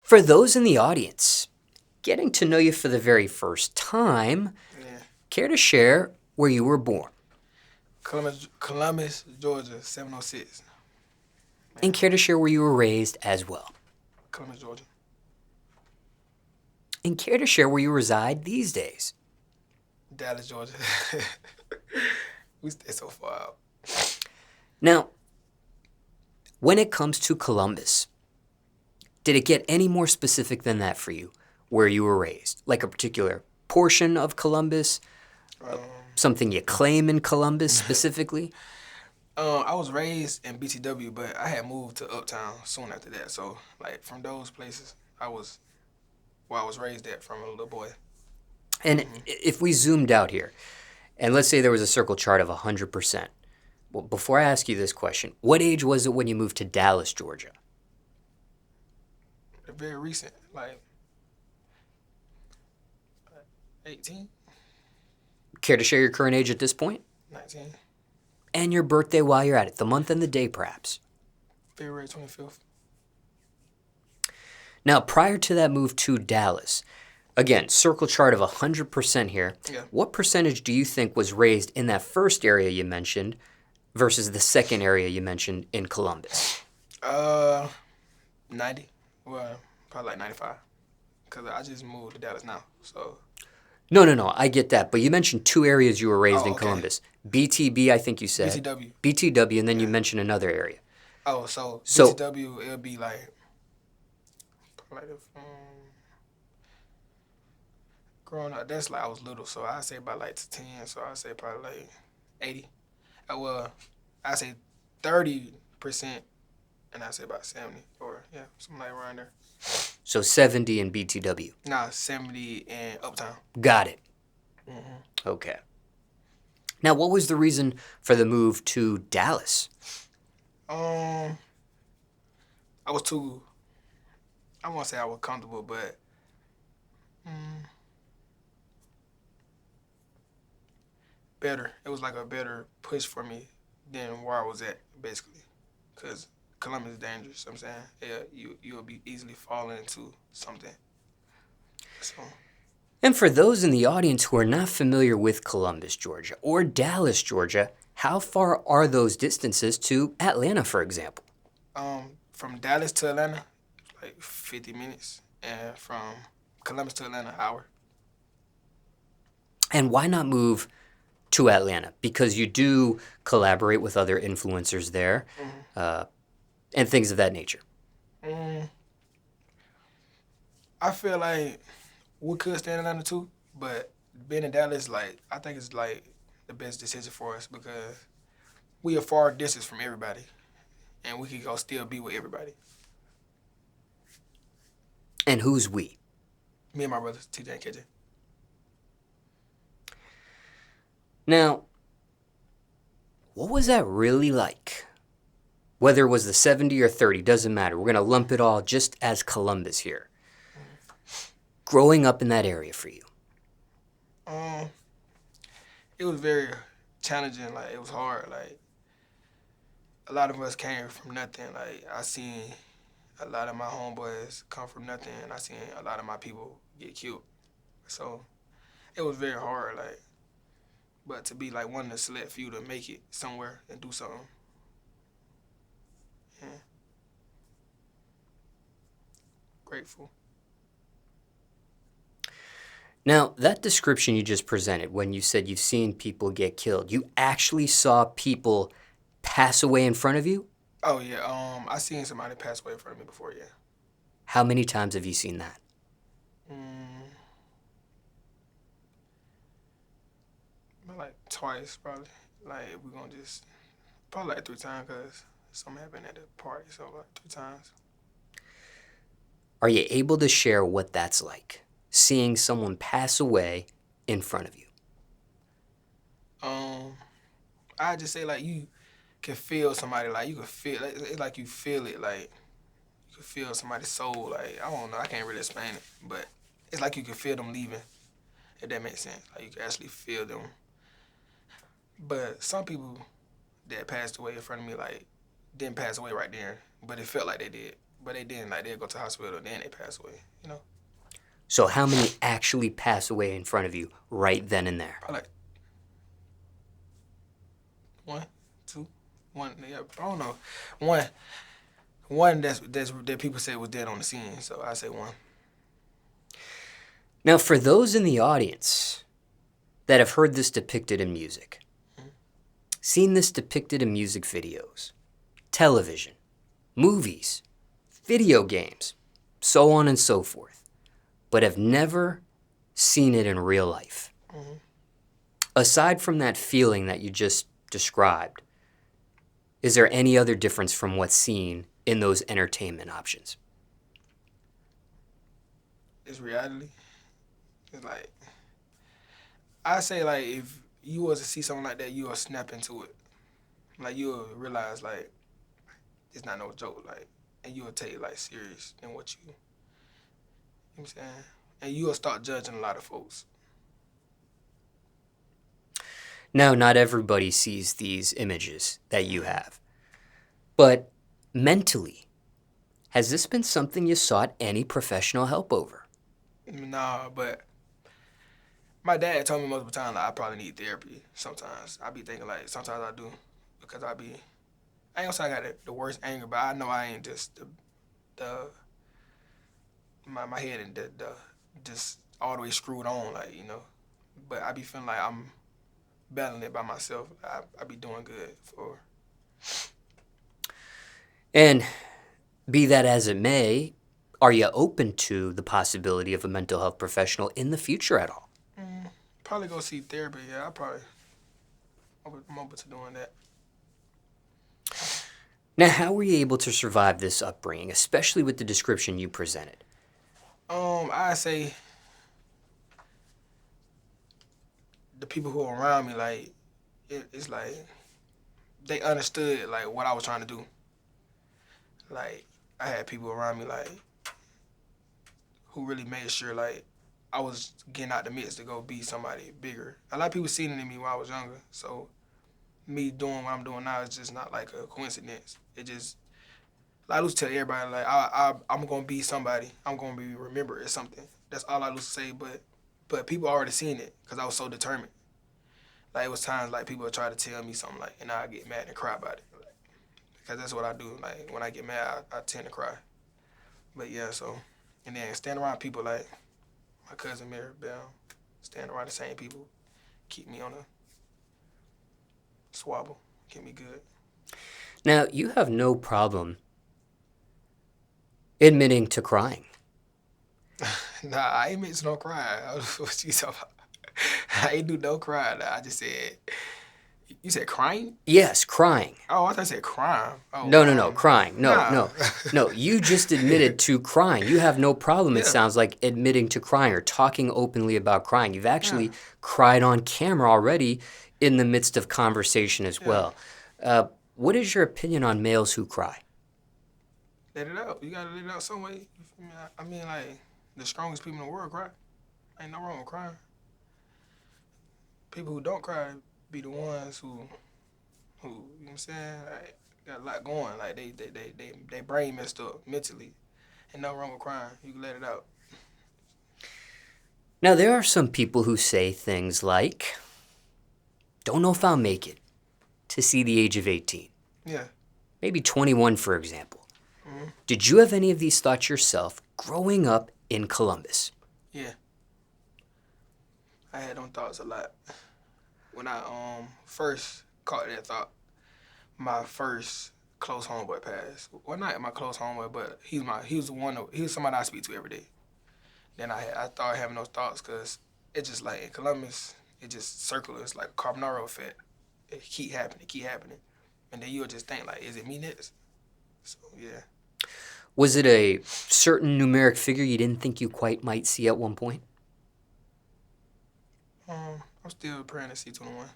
For those in the audience, getting to know you for the very first time, care to share where you were born? Columbus, Georgia, 706. And care to share where you were raised as well? Columbus, Georgia. And care to share where you reside these days? Dallas, Georgia. We stay so far out. Now, when it comes to Columbus, did it get any more specific than that for you, where you were raised? Like a particular portion of Columbus? Something you claim in Columbus specifically? I was raised in BTW, but I had moved to Uptown soon after that. So, like, from those places, I was raised at from a little boy. And if we zoomed out here, and let's say there was a circle chart of 100%. Well, before I ask you this question, what age was it when you moved to Dallas, Georgia? Very recent, like 18. Care to share your current age at this point? 19. And your birthday while you're at it, the month and the day perhaps. February 25th. Now, prior to that move to Dallas, again, circle chart of 100% here. Yeah. What percentage do you think was raised in that first area you mentioned versus the second area you mentioned in Columbus? 90. Well, probably like 95. Because I just moved to Dallas now, so. No, I get that. But you mentioned two areas you were raised in okay. Columbus. BTB, I think you said. BTW. BTW, and then you mentioned another area. Oh, so BTW, it'll be like growing up, that's like I was little, so I say about like 10, so I say probably like 80. Well, I say 30%, and I say about 70, or yeah, something like around there. So 70 in BTW. Nah, 70 in Uptown. Got it. Okay. Now, what was the reason for the move to Dallas? I was too, I won't say I was comfortable, but better. It was like a better push for me than where I was at, basically. Because Columbus is dangerous, you know what I'm saying? Yeah, you'll be easily falling into something. So. And for those in the audience who are not familiar with Columbus, Georgia, or Dallas, Georgia, how far are those distances to Atlanta, for example? From Dallas to Atlanta, like 50 minutes. And from Columbus to Atlanta, an hour. And why not move to Atlanta? Because you do collaborate with other influencers there, and things of that nature. I feel like we could stay in Atlanta too, but being in Dallas, like, I think it's like the best decision for us because we are far distance from everybody, and we can go still be with everybody. And who's we? Me and my brothers, TJ and KJ. Now, what was that really like? Whether it was the 70 or 30, doesn't matter. We're going to lump it all just as Columbus here. Growing up in that area for you. It was very challenging. Like, it was hard. Like, a lot of us came from nothing. Like, I seen a lot of my homeboys come from nothing, and I seen a lot of my people get killed. So, it was very hard. Like, but to be like one of the select few to make it somewhere and do something. Yeah. Grateful. Now, that description you just presented, when you said you've seen people get killed, you actually saw people pass away in front of you? Oh, yeah. I seen somebody pass away in front of me before, yeah. How many times have you seen that? Like twice, probably. Like, we're gonna just, probably like 3 times, because something happened at the party, so like 3 times. Are you able to share what that's like, seeing someone pass away in front of you? I just say, like, you can feel somebody, like, you can feel, it's like you feel it, like, you can feel somebody's soul, like, I don't know, I can't really explain it, but it's like you can feel them leaving, if that makes sense. Like, you can actually feel them. But some people that passed away in front of me, like, didn't pass away right there, but it felt like they did. but they didn't. Like, they'd go to the hospital, then they pass away, you know? So how many actually pass away in front of you right then and there? Probably like 1, 2, 1, yeah, I don't know. One that people say was dead on the scene, so I say 1. Now, for those in the audience that have heard this depicted in music, seen this depicted in music videos, television, movies, video games, so on and so forth, but have never seen it in real life. Aside from that feeling that you just described, is there any other difference from what's seen in those entertainment options? It's reality. It's like, I say, like, if you was to see something like that, you'll snap into it. Like, you'll realize, like, it's not no joke, like, and you'll take it, like, serious than what you know what I'm saying? And you'll start judging a lot of folks. Now, not everybody sees these images that you have, but mentally, has this been something you sought any professional help over? Nah, but my dad told me multiple times, like, I probably need therapy sometimes. I be thinking, like, sometimes I do, because I ain't gonna say I got the worst anger, but I know I ain't just my head and just all the way screwed on, like, you know. But I be feeling like I'm battling it by myself. I be doing good for. And be that as it may, are you open to the possibility of a mental health professional in the future at all? Probably go see therapy, yeah. I'm open to doing that. Now, how were you able to survive this upbringing, especially with the description you presented? I say the people who are around me, like, it's like they understood, like, what I was trying to do. Like, I had people around me, like, who really made sure, like, I was getting out the mix to go be somebody bigger. A lot of people seen it in me when I was younger, so me doing what I'm doing now is just not like a coincidence. It just, like, I used to tell everybody, like, I'm gonna be somebody. I'm gonna be remembered as something. That's all I used to say, but people already seen it because I was so determined. Like, it was times, like, people would try to tell me something, like, and I get mad and cry about it. Like, because that's what I do. Like, when I get mad, I tend to cry. But yeah, so, and then stand around people like my cousin Mary Bell, stand around the same people, keep me on a swabble, keep me good. Now, you have no problem admitting to crying. Nah, I ain't mixing no crying. What you talking about? I ain't do no crying. Nah, I just said, you said crying? Yes, crying. Oh, I thought you said crime. Oh, No, crying. nah. No, you just admitted to crying. You have no problem, it Yeah. sounds like, admitting to crying or talking openly about crying. You've actually Yeah. cried on camera already in the midst of conversation as well. What is your opinion on males who cry? Let it out. You gotta let it out some way. You feel me? I mean, like, the strongest people in the world cry. Ain't no wrong with crying. People who don't cry be the ones who you know what I'm saying? Like, got a lot going. Like, they brain messed up mentally. Ain't no wrong with crying. You can let it out. Now, there are some people who say things like, don't know if I'll make it to see the age of 18. Yeah. Maybe 21, for example. Did you have any of these thoughts yourself growing up in Columbus? Yeah. I had them thoughts a lot. When I first caught that thought, my first close homeboy passed. Well, not my close homeboy, but he was somebody I speak to every day. Then I started having those thoughts because it just, like, in Columbus, it just circular. It's like a Carbonaro effect. It keep happening. And then you'll just think, like, is it me next? So, yeah. Was it a certain numeric figure you didn't think you quite might see at one point? I'm still praying to see 21.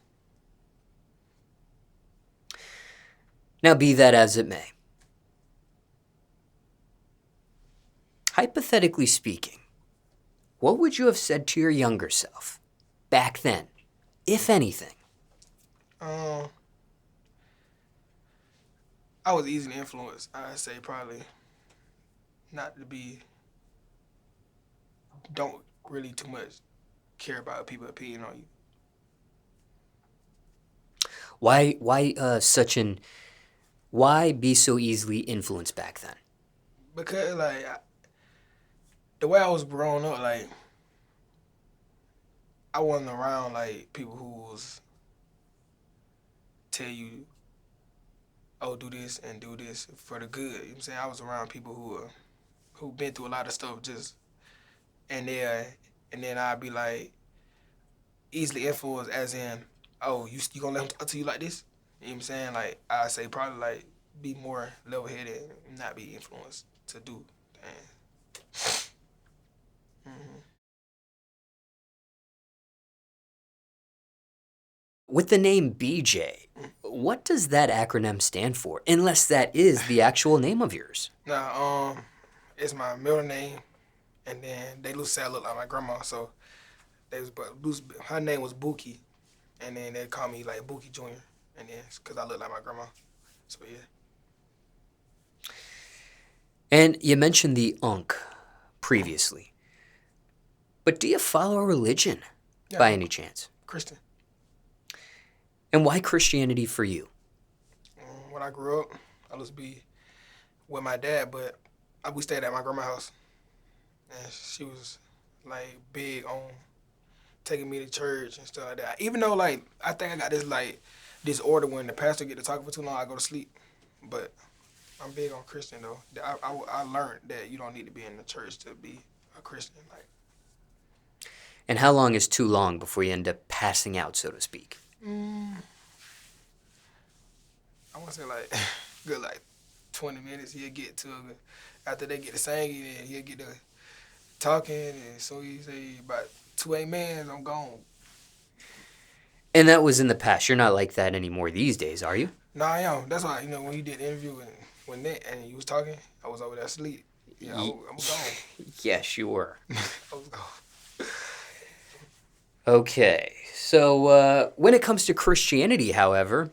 Now, be that as it may, hypothetically speaking, what would you have said to your younger self back then, if anything? I was easily influenced. I'd say probably not to be, don't really too much care about people's opinion on you. Why be so easily influenced back then? Because like the way I was growing up, like I wasn't around like people who was tell you, oh, do this and do this for the good. You know what I'm saying? I was around people who been through a lot of stuff just and then I'd be like easily influenced as in, oh, you gonna let him talk to you like this? You know what I'm saying? Like I say probably like be more level headed and not be influenced to do things. Mm-hmm. With the name BJ, what does that acronym stand for? Unless that is the actual name of yours. Now, it's my middle name, and then they say I look like my grandma, so her name was Buki, and then they call me like Buki Jr. And then because I look like my grandma, so yeah. And you mentioned the Unk previously. But do you follow a religion by any chance? Christian. And why Christianity for you? When I grew up, I was be with my dad, but we stayed at my grandma's house, and she was like big on taking me to church and stuff like that. Even though like I think I got this like disorder when the pastor get to talking for too long, I go to sleep. But I'm big on Christian though. I learned that you don't need to be in the church to be a Christian. Like. And how long is too long before you end up passing out, so to speak? I want to say like good like 20 minutes. He'll get to it. After they get to singing, and he'll get to talking, and so he say about 2 amens, I'm gone. And that was in the past. You're not like that anymore these days, are you? No, I am. That's why when you did the interview with Nick and you was talking, I was over there asleep. Yeah, I'm gone. Yes, you were. I was gone. Okay, so when it comes to Christianity, however,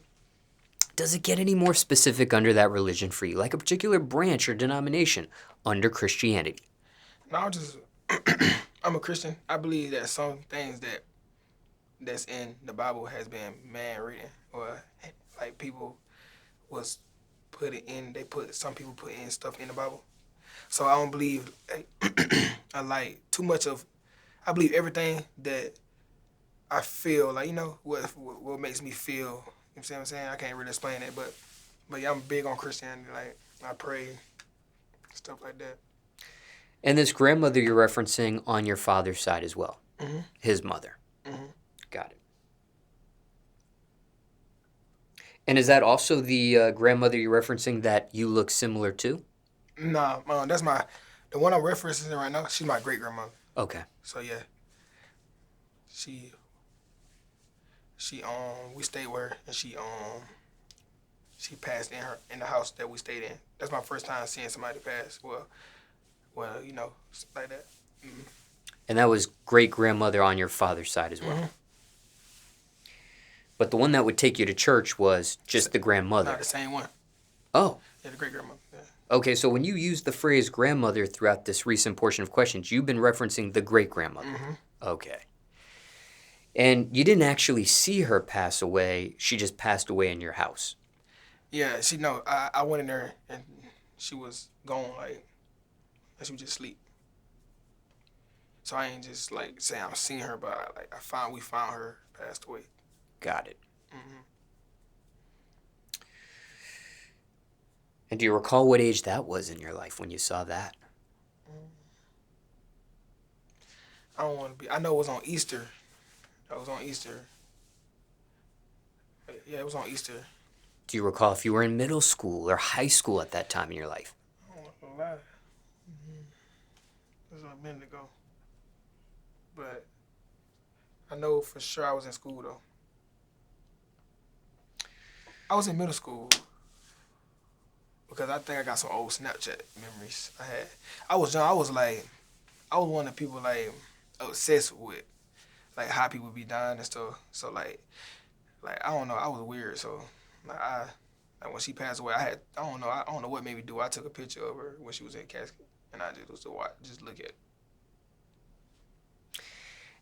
does it get any more specific under that religion for you, like a particular branch or denomination under Christianity? No, I'm a Christian. I believe that some things that's in the Bible has been man written, or like people was put it in. Some people put in stuff in the Bible. So I don't believe I like too much of. I believe everything that I feel like what makes me feel. You know what I'm saying? I can't really explain it, but yeah, I'm big on Christianity. Like I pray, stuff like that. And this grandmother you're referencing on your father's side as well, his mother. Got it. And is that also the grandmother you're referencing that you look similar to? Nah, that's the one I'm referencing right now. She's my great grandmother. Okay. So yeah, she we stayed with her, and she passed in the house that we stayed in. That's my first time seeing somebody pass. Well, like that. Mm-hmm. And that was great grandmother on your father's side as well. Mm-hmm. But the one that would take you to church was just the grandmother. Not the same one. Oh. Yeah, the great grandmother. Yeah. Okay, so when you use the phrase grandmother throughout this recent portion of questions, you've been referencing the great grandmother. Okay. And you didn't actually see her pass away. She just passed away in your house. Yeah, I went in there and she was gone, like she was just asleep. So I ain't just like saying I'm seeing her, but we found her passed away. Got it. And do you recall what age that was in your life when you saw that? I don't want to be. I know it was on Easter. It was on Easter. Yeah, it was on Easter. Do you recall if you were in middle school or high school at that time in your life? I don't want to lie. It was a minute ago. But I know for sure I was in school, though. I was in middle school because I think I got some old Snapchat memories I had. I was young. I was one of the people, like, obsessed with, like, how people be dying and stuff. So, like I don't know. I was weird, so, like when she passed away, I don't know what made me do. I took a picture of her when she was in casket. and I just was to watch, just look at it.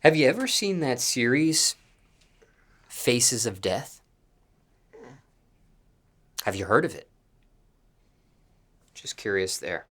Have you ever seen that series, Faces of Death? Have you heard of it? Just curious there.